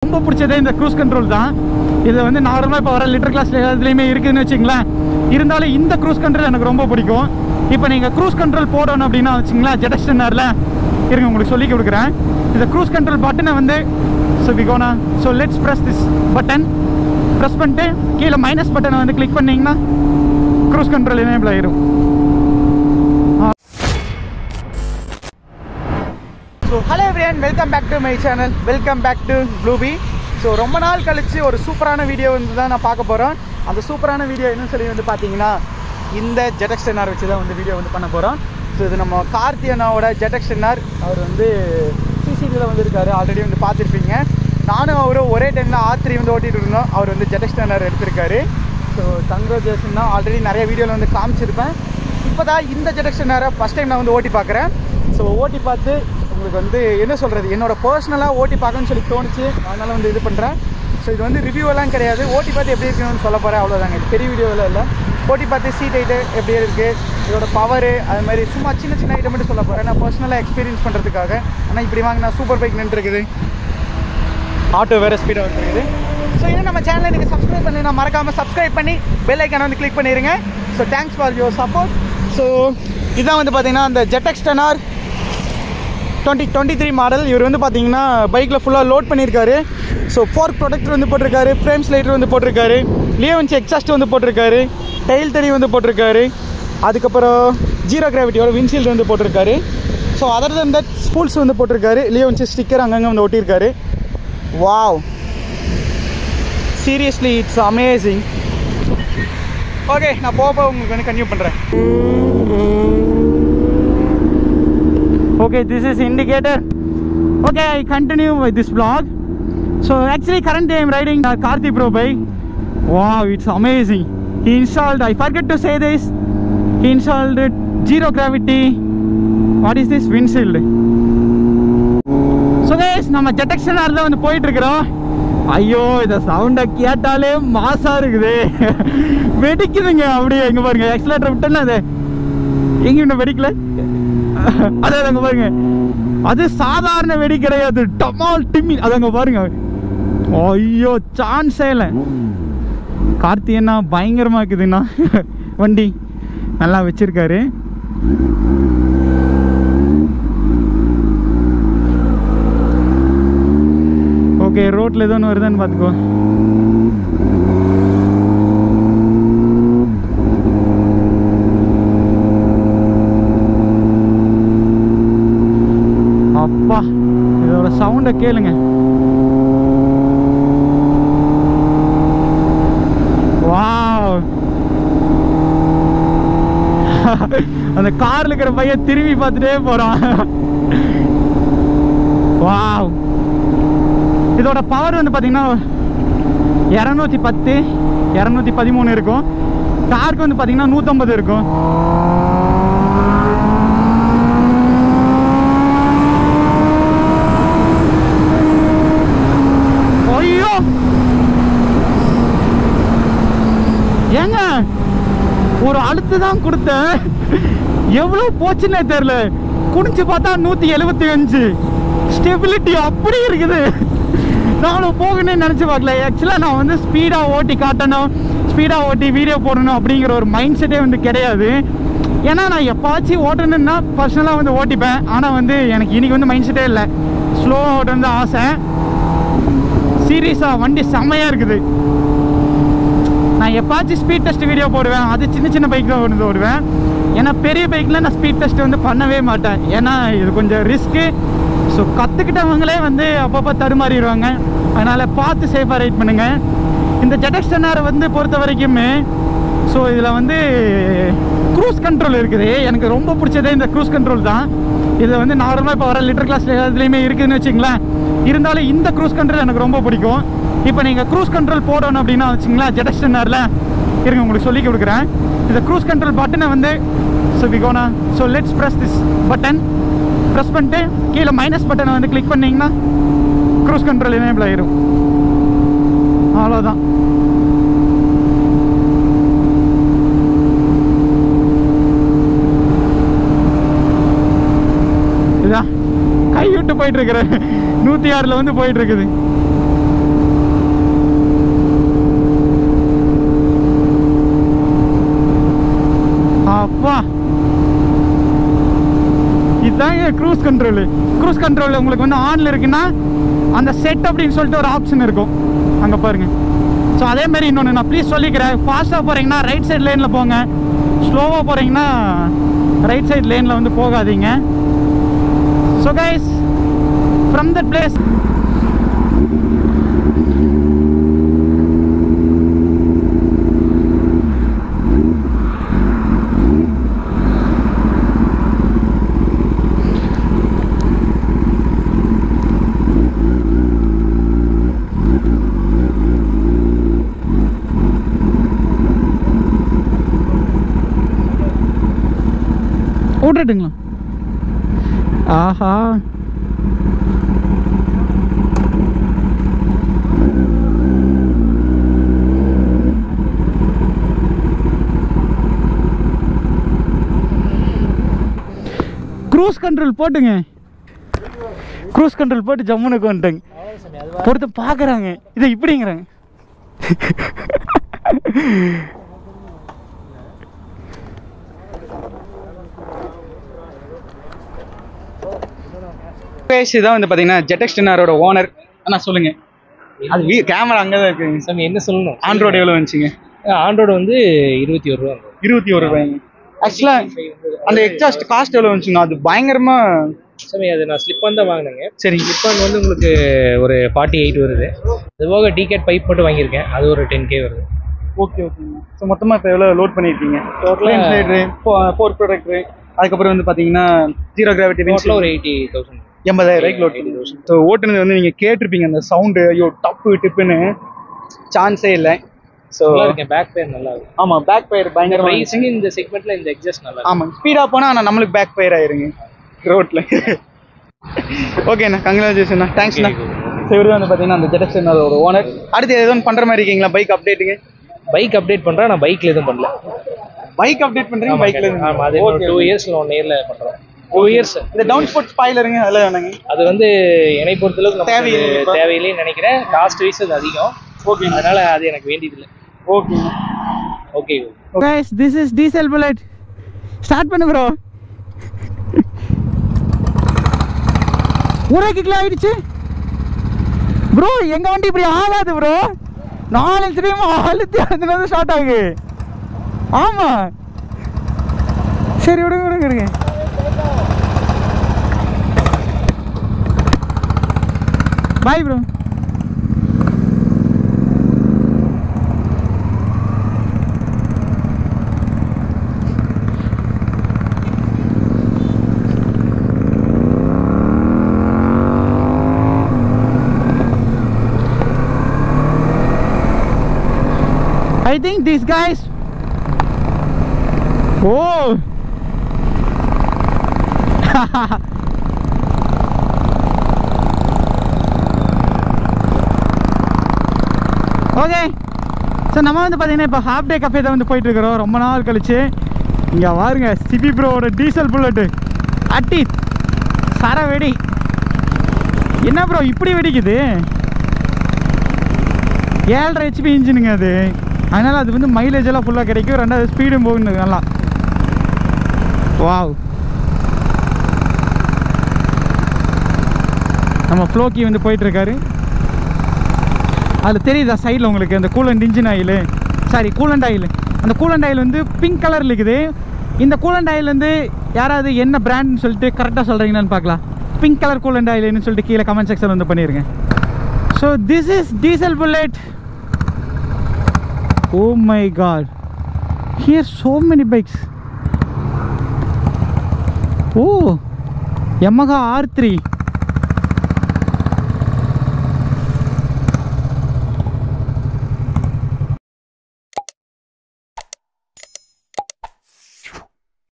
ரொம்ப பிடிச்சதே இந்த cruise control தான். இது வந்து நார்மலாக இப்போ வர லிட்டர் கிளாஸ் எல்லாத்துலேயுமே இருக்குதுன்னு வச்சுங்களேன். இருந்தாலும் இந்த க்ரூஸ் கண்ட்ரோல் எனக்கு ரொம்ப பிடிக்கும். இப்போ நீங்கள் க்ரூஸ் கண்ட்ரோல் போடணும் அப்படின்னா வச்சுங்களேன், ஜெடக்ஸ்டனரில் இருங்க உங்களுக்கு சொல்லி கொடுக்குறேன். இந்த க்ரூஸ் கண்ட்ரோல் பட்டனை வந்து so let's press this button. Press பண்ணிட்டு கீழே மைனஸ் பட்டனை வந்து கிளிக் பண்ணிங்கன்னா க்ரூஸ் கண்ட்ரோல் எனேபிள் ஆகிடும். So hello everyone, welcome back to my channel, welcome back to Bluebee. So ரொம்ப நாள் கழித்து ஒரு சூப்பரான வீடியோ வந்து தான் நான் பார்க்க போகிறோம். அந்த சூப்பரான வீடியோ என்னன்னு சொல்லி வந்து பார்த்தீங்கன்னா, இந்த ஜெடக்ஸ்டனர் வச்சு தான் வந்து வீடியோ வந்து பண்ண போகிறோம். ஸோ இது நம்ம கார்த்தியனாவோட ஜெடக்ஸ்டனர். அவர் வந்து சிசிடியில் வந்து இருக்கார், ஆல்ரெடி வந்து பார்த்துருப்பீங்க. நானும் அவரும் ஒரே டைமில் R3 வந்து ஓட்டிகிட்டு இருந்தோம். அவர் வந்து ஜெடக்ஸ்டனர் எடுத்திருக்காரு. ஸோ கங்க்ராச்சுலேஷன் தான், ஆல்ரெடி நிறைய வீடியோவில் வந்து காமிச்சிருப்பேன். இப்போ தான் இந்த ஜெடக்ஸ்டனரை ஃபஸ்ட் டைம் நான் வந்து ஓட்டி பார்க்குறேன். ஸோ ஓட்டி பார்த்து உங்களுக்கு வந்து என்ன சொல்கிறது, என்னோட பர்சனலாக ஓட்டி பார்க்கணும்னு சொல்லி தோணுச்சு, அதனால் வந்து இது பண்ணுறேன். ஸோ இது வந்து ரிவ்யூவெல்லாம் கிடையாது, ஓட்டி பார்த்து எப்படி இருக்கணும்னு சொல்ல போகிறேன், அவ்வளோதாங்க. இது பெரிய வீடியோவில் இல்லை. ஓட்டி பார்த்து சீட் ஹைட்டு எப்படி இருக்குது, இதோட பவரு, அது மாதிரி சும்மா சின்ன சின்ன ஐட்டம் மட்டும் சொல்ல போகிறேன். நான் பர்சனலாக எக்ஸ்பீரியன்ஸ் பண்ணுறதுக்காக. ஆனால் இப்படி வாங்கினா சூப்பர் பைக் நின்றுருக்குது, ஆட்டோ வேறு ஸ்பீடாக வந்துருக்குது. ஸோ இன்னும் நம்ம சேனலை நீங்கள் சப்ஸ்கிரைப் பண்ணி, நான் மறக்காமல் சப்ஸ்கிரைப் பண்ணி பெல் ஐக்கானை வந்து கிளிக் பண்ணிடுங்க. So thanks for your support. So இதான் வந்து பார்த்தீங்கன்னா அந்த ஜெடக்ஸ்டனர் 2023 மாடல். இவர் வந்து பார்த்தீங்கன்னா பைக்கில் ஃபுல்லாக லோட் பண்ணியிருக்காரு. ஸோ ஃபோர்க் ப்ரொடக்டர் வந்து போட்டிருக்காரு, ஃப்ரேம் ஸ்லைடர் வந்து போட்டிருக்காரு, லியோன்ஸ் எக்ஸாஸ்ட் வந்து போட்டிருக்காரு, டெயில் தடி வந்து போட்டிருக்காரு, அதுக்கப்புறம் ஜீரோ கிராவிட்டியோட விண்ட்ஷீல்டு வந்து போட்டிருக்காரு. So other than that spools வந்து போட்டிருக்காரு, லியோன்ஸ் ஸ்டிக்கர் அங்கங்கே வந்து ஒட்டியிருக்காரு. Wow, seriously it's amazing. Okay, நான் போக உங்களுக்கு வந்து கன்டினியூ பண்ணுறேன். Okay, this is indicator. Okay, I continue with this vlog. So actually currently I am riding the Karthi Pro bike. Wow, it's amazing. He installed, I forget to say this, he installed zero gravity, what is this, windshield. So guys, நம்ம ஜெடக்ஸ்டனர்ல வந்து போயிட்டு இருக்கிறோம். ஐயோ, இந்த சவுண்டை கேட்டாலே மாசா இருக்குது, வெடிக்குதுங்க அப்படியே. எங்க பாருங்க, எக்ஸலேட்டர் விட்டேன்னா அது எங்க இன்னும் வெடிக்கல, அதே அங்க பாருங்க, அது சாதாரண வெடி கிடையாது, டமால் டிம்மி, அதங்க பாருங்க. ஐயோ, சான்ஸே இல்லை. கார்த்தியனா பயங்கரமா இருக்குதுண்ணா, வண்டி நல்லா வச்சிருக்காரு. ஓகே, ரோட்ல ஏதோ ஒன்று வருதுன்னு பார்த்துக்கோ. அப்பா, இதோட சவுண்டை கேளுங்க. வாவ், அந்த கார்ல இருக்கிற பையன் திரும்பி பார்த்துட்டே போறான். வாவ், இதோட பவர் வந்து பார்த்தீங்கன்னா 210 213 இருக்கும். டார்க் வந்து பார்த்தீங்கன்னா 150 இருக்கும். ஐயோ, ஏங்க ஒரு அழுத்து தான் கொடுத்தேன், எவ்வளோ போச்சுன்னே தெரியல. குடிச்சு பார்த்தா 175. ஸ்டெபிலிட்டி அப்படி இருக்குது. நானும் போகணும்னு நினச்சி பார்க்கல. ஆக்சுவலாக நான் வந்து ஸ்பீடாக ஓட்டி காட்டணும், ஸ்பீடாக ஓட்டி வீடியோ போடணும் அப்படிங்கிற ஒரு மைண்ட் செட்டே வந்து கிடையாது. ஏன்னா நான் எப்பாச்சும் ஓட்டணுன்னா பர்சனலாக வந்து ஓட்டிப்பேன். ஆனால் வந்து எனக்கு இன்னைக்கு வந்து மைண்ட் செட்டே இல்லை, ஸ்லோவாக ஓட்டணும் தான் ஆசை. சீரியஸாக வண்டி செம்மையாக இருக்குது. நான் எப்பாச்சும் ஸ்பீட் டெஸ்ட் வீடியோ போடுவேன், அது சின்ன சின்ன பைக்கில் வந்து ஓடுவேன். ஏன்னா பெரிய பைக்கில் நான் ஸ்பீட் டெஸ்ட் வந்து பண்ணவே மாட்டேன், ஏன்னா இது கொஞ்சம் ரிஸ்க்கு. ஸோ கற்றுக்கிட்டவங்களே வந்து அப்பப்போ தடுமாறிடுவாங்க. அதனால் பார்த்து சேஃபாக ரைட் பண்ணுங்கள். இந்த ஜெடக்ஸ்டனரை வந்து பொறுத்த வரைக்குமே ஸோ இதில் வந்து க்ரூஸ் கண்ட்ரோல் இருக்குது. எனக்கு ரொம்ப பிடிச்சதே இந்த க்ரூஸ் கண்ட்ரோல் தான். இதில் வந்து நார்மலாக இப்போ வர லிட்டர் கிளாஸ் எல்லாத்துலேயுமே இருக்குதுன்னு வச்சுங்களேன். இருந்தாலும் இந்த க்ரூஸ் கண்ட்ரோல் எனக்கு ரொம்ப பிடிக்கும். இப்போ நீங்கள் க்ரூஸ் கண்ட்ரோல் போடணும் அப்படின்னா வச்சுங்களேன், ஜெடக்ஸ்டனரில் இருங்க உங்களுக்கு சொல்லி கொடுக்குறேன். இந்த க்ரூஸ் கண்ட்ரோல் பட்டனை வந்து so let's press this button. Press பண்ணிட்டு கீழே மைனஸ் பட்டனை வந்து கிளிக் பண்ணிங்கன்னா க்ரூஸ் கண்ட்ரோல் எனேபிள் ஆகிடும். அவ்வளோதான். இதான் கை விட்டு போயிட்டு இருக்கிறேன், 106 வந்து போயிட்டு இருக்குது. க்ரூஸ் கண்ட்ரோல் உங்களுக்கு வந்து ஆன்ல இருக்குன்னா அந்த செட் அப்படின்னு சொல்லிட்டு ஒரு ஆப்ஷன் இருக்கும் அங்கே பாருங்க. ஸோ அதே மாதிரி இன்னொன்று நான் ப்ளீஸ் சொல்லிக்கிறேன், ஃபாஸ்ட்டாக போகிறீங்கன்னா ரைட் சைட் லேனில் போங்க, ஸ்லோவாக போகிறீங்கன்னா ரைட் சைட் லேனில் வந்து போகாதீங்க. So guys from that place ஓட்டுட்டுங்களா? ஆஹா, க்ரூஸ் கண்ட்ரோல் போட்டுங்க, க்ரூஸ் கண்ட்ரோல் போட்டு ஜம்முனுக்கு வந்துட்டாங்க. பொறுத்து பார்க்குறாங்க இதை இப்படிங்கிறாங்க. இதான் வந்து பார்த்தீங்கன்னா ஜெட்டெக்ஸ் 10R ஓனர். நான் சொல்லுங்க, அது கேமரா அங்கே தான் இருக்குங்க சாமி. என்ன சொல்லணும்? ஆண்ட்ராய்டு எவ்வளோ வந்துச்சுங்க? ஆண்ட்ராய்டு வந்து 21 ரூபா. 21 ரூபாய்ங்க. ஆக்சுவலாக அந்த எக்ஸாஸ்ட் காஸ்ட் எவ்வளோ வந்துச்சுங்க? அது பயங்கரமா சாமி. அது நான் ஸ்லிப் தான் வாங்கினேங்க. சரி, ஸ்லிப் வந்து உங்களுக்கு ஒரு 48 வருது. அது போக டிகேட் பைப் மட்டும் வாங்கியிருக்கேன், அது ஒரு 10K வருது. ஓகே ஓகேங்க. ஸோ மொத்தமாக இப்போ எவ்வளோ லோட் பண்ணியிருக்கீங்க? டோட்டலாக 4 ப்ராடக்ட், அதுக்கப்புறம் வந்து பார்த்தீங்கன்னா ஜீரோ கிராவிட்டி விங்ஸ்ல ஒரு 80,000 80,000 லோட் பண்ணி. ஸோ ஓட்டுனது வந்து நீங்கள் கேட்டிருப்பீங்க அந்த சவுண்டு, ஐயோ டப்பு டிப்புன்னு சான்ஸே இல்லை. ஸோ பேக் ஃபயர் நல்லா இருக்கும். ஆமாம், பேக் ஃபயர் பயங்கர ரைசிங் இந்த செக்மெண்ட்ல இந்த எக்ஸாஸ்ட் நல்லா. ஆமாம், ஸ்பீடாக போனால் ஆனால் நம்மளுக்கு பேக் ஃபயர் ஆயிருங்க ரோட்டில். ஓகேண்ணா, கங்க்ராச்சுலேஷன்ண்ணா, தேங்க்ஸ்ண்ணா. ஸோ இவர் வந்து பார்த்தீங்கன்னா அந்த ஜெட்டெக்ஸ் 10R ஓனர். அடுத்து எதுவும் பண்ணுற மாதிரி இருக்கீங்களா? பைக் அப்டேட்டுங்க? பைக் அப்டேட் பண்ணுறேன், நான் பைக்கில் எதுவும் பண்ணல. பைக் அப்டேட் பண்ணுறீங்க பைக்கில்? ஆமாம், அது 2 இயர்ஸில் 1 இயரில் பண்ணுறோம். 2 இயர்ஸ். இந்த டவுன் ஸ்பாட் ஸ்பாய்லருங்க அதெல்லாம் வேணாங்க. அது வந்து என்னை பொறுத்தளவுக்கு தேவையில்லைன்னு நினைக்கிறேன். காஸ்ட் வைஸ் அது அதிகம். ஓகே, அதனால அது எனக்கு வேண்டியதில்லை. Okay okay guys, this is diesel bullet. Start பண்ணு ப்ரோ. ஊரே கிக்ல ஆயிடுச்சு ப்ரோ. எங்க வண்டி இப்படி ஆகாது ப்ரோ. 4 நிமிஷம் அழுத்தி அதுல ஸ்டார்ட் ஆகுது. ஆமா, சரி விடுங்க. Bye bro. I think these guys. Oh. Okay, so நம்ம வந்து பார்த்தீங்கன்னா இப்போ ஹாஃப் டே கஃபே தான் வந்து போயிட்டுருக்குறோம் ரொம்ப நாள் கழிச்சு. இங்கே பாருங்க சிபி ப்ரோவோட டீசல் புல்லட்டு அட்டி சர வெடி. என்ன ப்ரோ இப்படி வெடிக்குது? 7.5 HP இன்ஜினுங்க அது. அதனால் அது வந்து மைலேஜ் எல்லாம் ஃபுல்லாக கிடைக்கும். 2வது ஸ்பீடும் போகுது நல்லா. வாவ். நம்ம ஃப்ளோக்கி வந்து போயிட்டுருக்காரு. அதில் தெரியுதா சைடில் உங்களுக்கு அந்த coolant engine oil, sorry coolant oil. அந்த கூலண்ட் ஆயில் வந்து பிங்க் கலரில் இருக்குது. இந்த கூலண்ட் ஆயில் வந்து யாராவது என்ன பிராண்ட்னு சொல்லிட்டு கரெக்டாக சொல்கிறீங்கன்னு பார்க்கலாம். பிங்க் கலர் கூலண்ட் ஆயில்னு சொல்லிட்டு கீழே கமெண்ட் செக்ஷன் வந்து பண்ணிடுங்க. So this is diesel bullet. Oh my god, here so many bikes. Oh, Yamaha R3.